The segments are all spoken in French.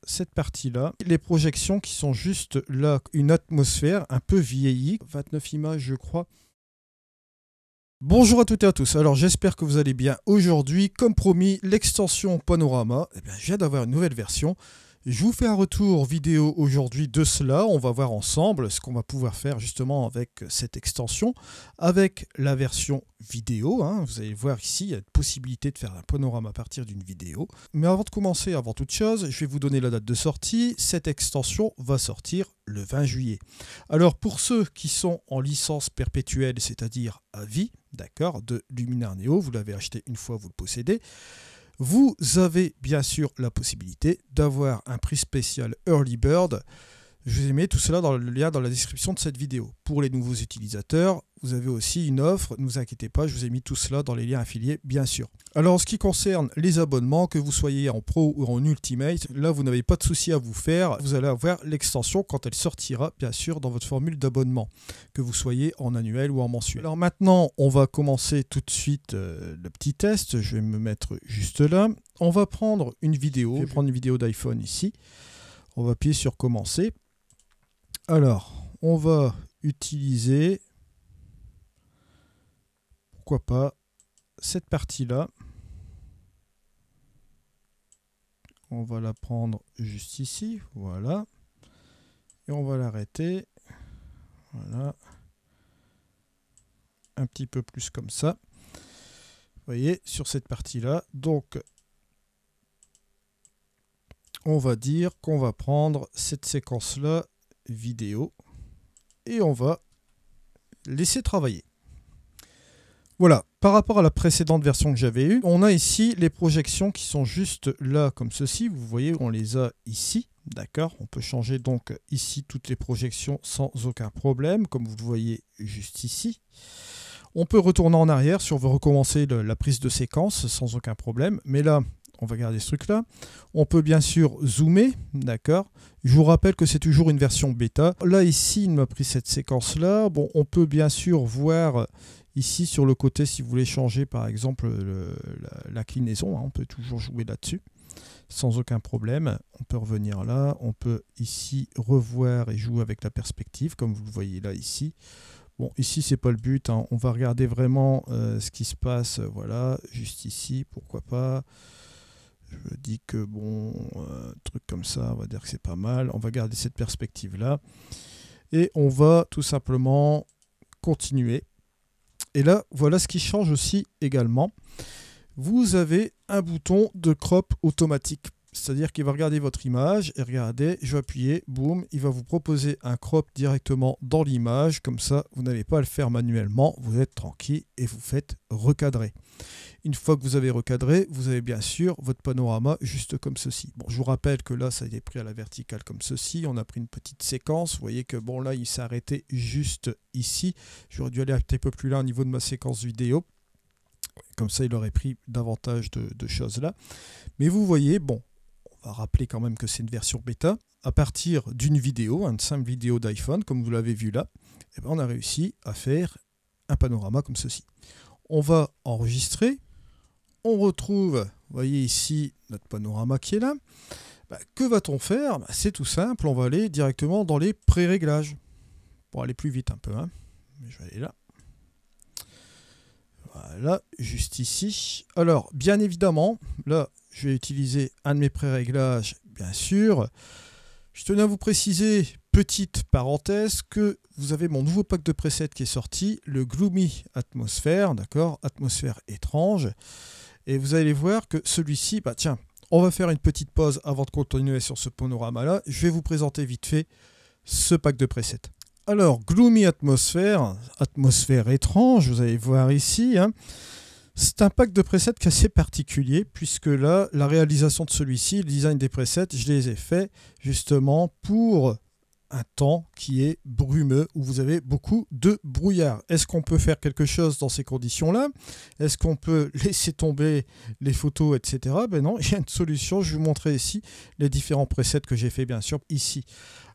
cette partie-là. Les projections qui sont juste là, une atmosphère un peu vieillie, 29 images je crois. Bonjour à toutes et à tous, alors j'espère que vous allez bien. Aujourd'hui, comme promis, l'extension Panorama, je viens d'avoir une nouvelle version. Je vous fais un retour vidéo aujourd'hui de cela. On va voir ensemble ce qu'on va pouvoir faire justement avec cette extension, avec la version vidéo. Vous allez voir ici, il y a une possibilité de faire un panorama à partir d'une vidéo. Mais avant de commencer, avant toute chose, je vais vous donner la date de sortie. Cette extension va sortir le 20 juillet. Alors pour ceux qui sont en licence perpétuelle, c'est-à-dire à vie, d'accord, de Luminar Neo, vous l'avez acheté une fois, vous le possédez. Vous avez bien sûr la possibilité d'avoir un prix spécial Early Bird. Je vous ai mis tout cela dans le lien dans la description de cette vidéo. Pour les nouveaux utilisateurs, vous avez aussi une offre. Ne vous inquiétez pas, je vous ai mis tout cela dans les liens affiliés, bien sûr. Alors, en ce qui concerne les abonnements, que vous soyez en Pro ou en Ultimate, là, vous n'avez pas de souci à vous faire. Vous allez avoir l'extension quand elle sortira, bien sûr, dans votre formule d'abonnement, que vous soyez en annuel ou en mensuel. Alors maintenant, on va commencer tout de suite le petit test. Je vais me mettre juste là. On va prendre une vidéo. Je vais prendre une vidéo d'iPhone ici. On va appuyer sur commencer. Alors, on va utiliser, pourquoi pas, cette partie-là. On va la prendre juste ici, voilà. Et on va l'arrêter, voilà. Un petit peu plus comme ça. Vous voyez, sur cette partie-là. Donc, on va dire qu'on va prendre cette séquence-là, vidéo, et on va laisser travailler. Voilà, par rapport à la précédente version que j'avais eue, on a ici les projections qui sont juste là comme ceci. Vous voyez, on les a ici, d'accord. On peut changer donc ici toutes les projections sans aucun problème, comme vous le voyez juste ici. On peut retourner en arrière si on veut recommencer la prise de séquence sans aucun problème, mais là, on va garder ce truc-là. On peut bien sûr zoomer, d'accord. Je vous rappelle que c'est toujours une version bêta. Là, ici, il m'a pris cette séquence-là. Bon, on peut bien sûr voir ici sur le côté, si vous voulez changer par exemple l'inclinaison, on peut toujours jouer là-dessus sans aucun problème. On peut revenir là, on peut ici revoir et jouer avec la perspective, comme vous le voyez là, ici. Bon, ici, c'est pas le but, on va regarder vraiment ce qui se passe, voilà, juste ici, pourquoi pas. Je me dis que bon, truc comme ça, on va dire que c'est pas mal. On va garder cette perspective-là. Et on va tout simplement continuer. Et là, voilà ce qui change aussi également. Vous avez un bouton de crop automatique. C'est-à-dire qu'il va regarder votre image et regardez, je vais appuyer, boum, il va vous proposer un crop directement dans l'image. Comme ça, vous n'avez pas à le faire manuellement. Vous êtes tranquille et vous faites recadrer. Une fois que vous avez recadré, vous avez bien sûr votre panorama juste comme ceci. Bon, je vous rappelle que là, ça a été pris à la verticale comme ceci. On a pris une petite séquence. Vous voyez que bon, là, il s'est arrêté juste ici. J'aurais dû aller un petit peu plus là au niveau de ma séquence vidéo. Comme ça, il aurait pris davantage de choses là. Mais vous voyez, bon, on va rappeler quand même que c'est une version bêta. À partir d'une vidéo, une simple vidéo d'iPhone, comme vous l'avez vu là, eh bien, on a réussi à faire un panorama comme ceci. On va enregistrer. On retrouve, vous voyez ici, notre panorama qui est là. Que va-t-on faire? C'est tout simple, on va aller directement dans les pré-réglages. Pour aller plus vite un peu. Je vais aller là. Voilà, juste ici. Alors, bien évidemment, là, je vais utiliser un de mes pré-réglages, bien sûr. Je tenais à vous préciser, petite parenthèse, que vous avez mon nouveau pack de presets qui est sorti, le Gloomy Atmosphere, d'accord, atmosphère étrange. Et vous allez voir que celui-ci, tiens, on va faire une petite pause avant de continuer sur ce panorama-là. Je vais vous présenter vite fait ce pack de presets. Alors, Gloomy Atmosphere, atmosphère étrange, vous allez voir ici. C'est un pack de presets qui est assez particulier, puisque là, la réalisation de celui-ci, le design des presets, je les ai faits justement pour un temps qui est brumeux, où vous avez beaucoup de brouillard. Est-ce qu'on peut faire quelque chose dans ces conditions-là? Est-ce qu'on peut laisser tomber les photos, etc. Ben non, il y a une solution. Je vais vous montrer ici les différents presets que j'ai fait, bien sûr, ici.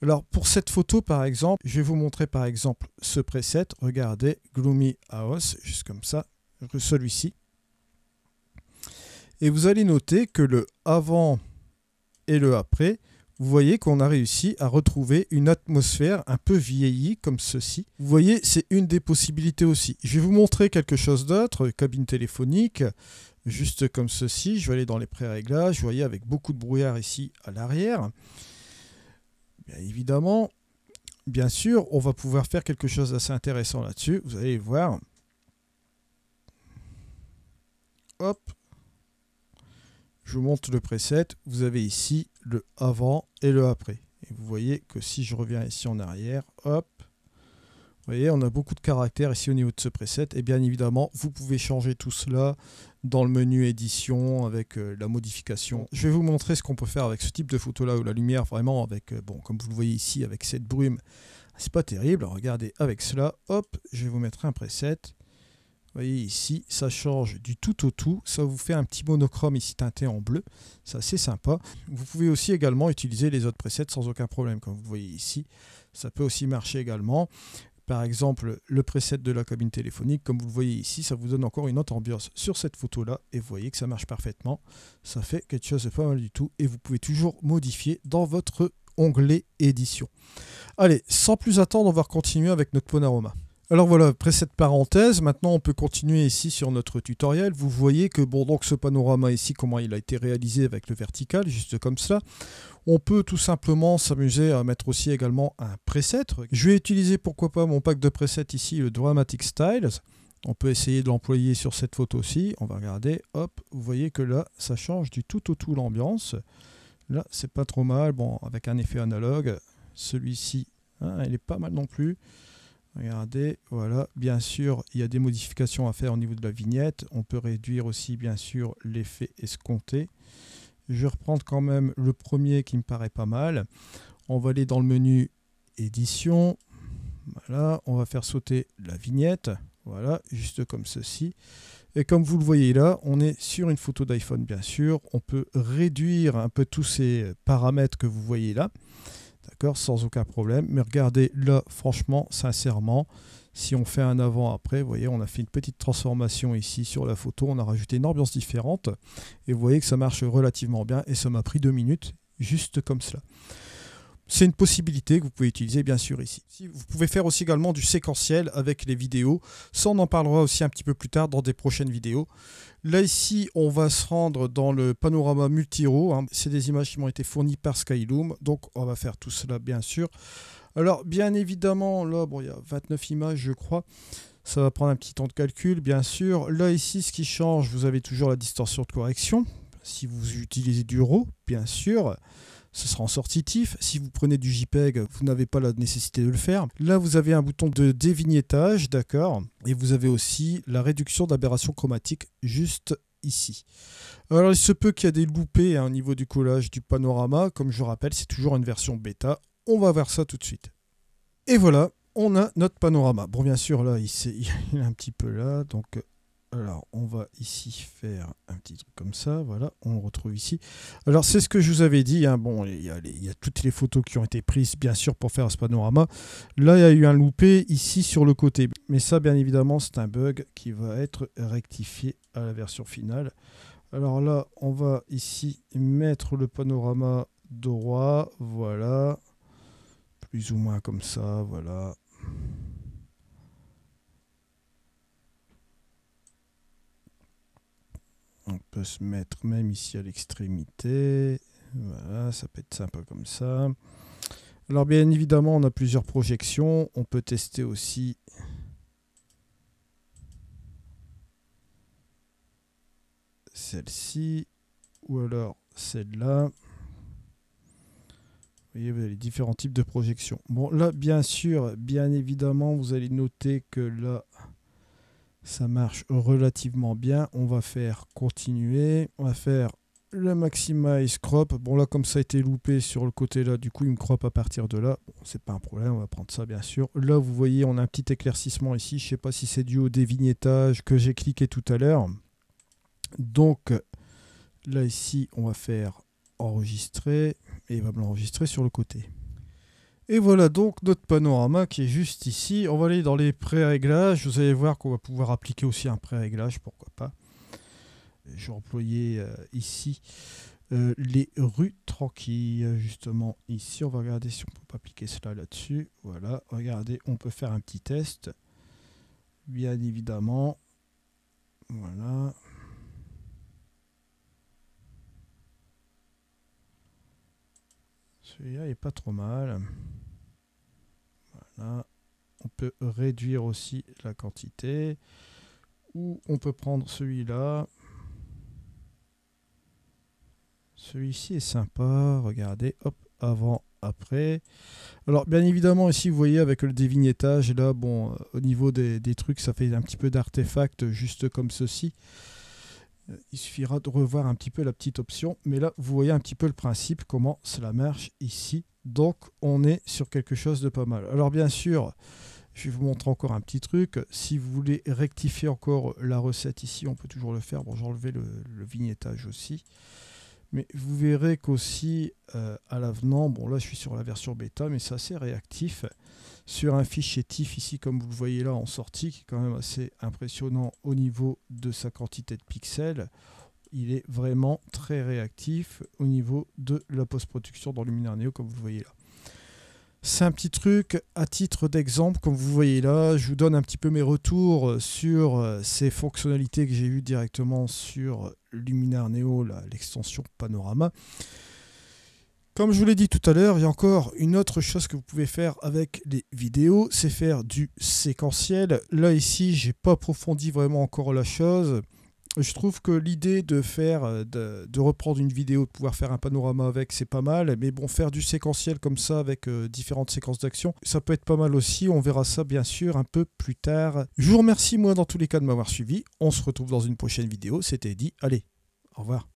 Alors, pour cette photo, par exemple, je vais vous montrer, par exemple, ce preset. Regardez, Gloomy House, juste comme ça, celui-ci. Et vous allez noter que le avant et le après, vous voyez qu'on a réussi à retrouver une atmosphère un peu vieillie comme ceci. Vous voyez, c'est une des possibilités aussi. Je vais vous montrer quelque chose d'autre, cabine téléphonique, juste comme ceci. Je vais aller dans les pré-réglages, vous voyez, avec beaucoup de brouillard ici à l'arrière. Bien évidemment, bien sûr, on va pouvoir faire quelque chose d'assez intéressant là-dessus. Vous allez voir. Hop. Je vous montre le preset. Vous avez ici le avant et le après. Et vous voyez que si je reviens ici en arrière, hop, vous voyez, on a beaucoup de caractères ici au niveau de ce preset. Et bien évidemment, vous pouvez changer tout cela dans le menu édition avec la modification. Je vais vous montrer ce qu'on peut faire avec ce type de photo là où la lumière vraiment avec, bon, comme vous le voyez ici avec cette brume, c'est pas terrible. Regardez avec cela, hop, je vais vous mettre un preset. Vous voyez ici, ça change du tout au tout. Ça vous fait un petit monochrome ici teinté en bleu. C'est assez sympa. Vous pouvez aussi également utiliser les autres presets sans aucun problème. Comme vous voyez ici, ça peut aussi marcher également. Par exemple, le preset de la cabine téléphonique, comme vous le voyez ici, ça vous donne encore une autre ambiance sur cette photo-là. Et vous voyez que ça marche parfaitement. Ça fait quelque chose de pas mal du tout. Et vous pouvez toujours modifier dans votre onglet édition. Allez, sans plus attendre, on va continuer avec notre panorama. Alors voilà, après cette parenthèse, maintenant on peut continuer ici sur notre tutoriel. Vous voyez que bon, donc ce panorama ici, comment il a été réalisé avec le vertical, juste comme cela. On peut tout simplement s'amuser à mettre aussi également un preset. Je vais utiliser pourquoi pas mon pack de presets ici, le Dramatic Styles. On peut essayer de l'employer sur cette photo-ci. On va regarder, hop, vous voyez que là, ça change du tout au tout l'ambiance. Là, c'est pas trop mal, bon, avec un effet analogue. Celui-ci, hein, il est pas mal non plus. Regardez, voilà, bien sûr, il y a des modifications à faire au niveau de la vignette. On peut réduire aussi, bien sûr, l'effet escompté. Je vais reprendre quand même le premier qui me paraît pas mal. On va aller dans le menu édition. Voilà, on va faire sauter la vignette. Voilà, juste comme ceci. Et comme vous le voyez là, on est sur une photo d'iPhone, bien sûr. On peut réduire un peu tous ces paramètres que vous voyez là. D'accord, sans aucun problème. Mais regardez là, franchement, sincèrement, si on fait un avant-après, vous voyez, on a fait une petite transformation ici sur la photo. On a rajouté une ambiance différente. Et vous voyez que ça marche relativement bien. Et ça m'a pris 2 minutes, juste comme cela. C'est une possibilité que vous pouvez utiliser bien sûr ici. Vous pouvez faire aussi également du séquentiel avec les vidéos. Ça, on en parlera aussi un petit peu plus tard dans des prochaines vidéos. Là, ici, on va se rendre dans le panorama multi-raw. Hein. C'est des images qui m'ont été fournies par Skyloom. Donc, on va faire tout cela, bien sûr. Alors, bien évidemment, là, bon, il y a 29 images, je crois. Ça va prendre un petit temps de calcul, bien sûr. Là, ici, ce qui change, vous avez toujours la distorsion de correction. Si vous utilisez du RAW, bien sûr, ce sera en sortie TIFF. Si vous prenez du JPEG, vous n'avez pas la nécessité de le faire. Là, vous avez un bouton de dévignettage, d'accord. Et vous avez aussi la réduction d'aberration chromatique juste ici. Alors, il se peut qu'il y a des loupés au niveau du collage du panorama. Comme je rappelle, c'est toujours une version bêta. On va voir ça tout de suite. Et voilà, on a notre panorama. Bon, bien sûr, là, il est un petit peu là, donc... Alors, on va ici faire un petit truc comme ça, voilà, on le retrouve ici. Alors, c'est ce que je vous avais dit, hein. Bon, il y a toutes les photos qui ont été prises, bien sûr, pour faire ce panorama. Là, il y a eu un loupé ici sur le côté. Mais ça, bien évidemment, c'est un bug qui va être rectifié à la version finale. Alors là, on va ici mettre le panorama droit, voilà, plus ou moins comme ça, voilà. On peut se mettre même ici à l'extrémité. Voilà, ça peut être sympa comme ça. Alors bien évidemment, on a plusieurs projections. On peut tester aussi celle-ci ou alors celle-là. Vous voyez, vous avez les différents types de projections. Bon, là, bien sûr, bien évidemment, vous allez noter que là... ça marche relativement bien. On va faire continuer. On va faire le maximize crop. Bon là, comme ça a été loupé sur le côté là, du coup il me crop à partir de là. Bon, c'est pas un problème, on va prendre ça bien sûr. Là vous voyez, on a un petit éclaircissement ici. Je sais pas si c'est dû au dévignettage que j'ai cliqué tout à l'heure. Donc là ici, on va faire enregistrer et il va me l'enregistrer sur le côté. Et voilà donc notre panorama qui est juste ici. On va aller dans les pré-réglages. Vous allez voir qu'on va pouvoir appliquer aussi un pré-réglage, pourquoi pas. Je vais employer ici les rues tranquilles. Justement, ici, on va regarder si on peut pas appliquer cela là-dessus. Voilà, regardez, on peut faire un petit test. Bien évidemment. Voilà. Celui-là est pas trop mal. Voilà. On peut réduire aussi la quantité. Ou on peut prendre celui-là. Celui-ci est sympa. Regardez, hop, avant, après. Alors, bien évidemment, ici, vous voyez, avec le dévignettage, là, bon, au niveau des trucs, ça fait un petit peu d'artefacts, juste comme ceci. Il suffira de revoir un petit peu la petite option. Mais là, vous voyez un petit peu le principe, comment cela marche ici. Donc, on est sur quelque chose de pas mal. Alors, bien sûr, je vais vous montrer encore un petit truc. Si vous voulez rectifier encore la recette ici, on peut toujours le faire. Bon, j'ai enlevé le vignettage aussi. Mais vous verrez qu'aussi, à l'avenant, bon là je suis sur la version bêta, mais c'est assez réactif. Sur un fichier TIFF ici, comme vous le voyez là en sortie, qui est quand même assez impressionnant au niveau de sa quantité de pixels. Il est vraiment très réactif au niveau de la post-production dans Luminaire Neo, comme vous le voyez là. C'est un petit truc à titre d'exemple, comme vous voyez là, je vous donne un petit peu mes retours sur ces fonctionnalités que j'ai eues directement sur Luminaire Neo, l'extension Panorama. Comme je vous l'ai dit tout à l'heure, il y a encore une autre chose que vous pouvez faire avec les vidéos, c'est faire du séquentiel. Là ici, j'ai pas approfondi vraiment encore la chose. Je trouve que l'idée de faire, de reprendre une vidéo, de pouvoir faire un panorama avec, c'est pas mal. Mais bon, faire du séquentiel comme ça avec différentes séquences d'action, ça peut être pas mal aussi. On verra ça bien sûr un peu plus tard. Je vous remercie moi dans tous les cas de m'avoir suivi. On se retrouve dans une prochaine vidéo. C'était Eddy. Allez, au revoir.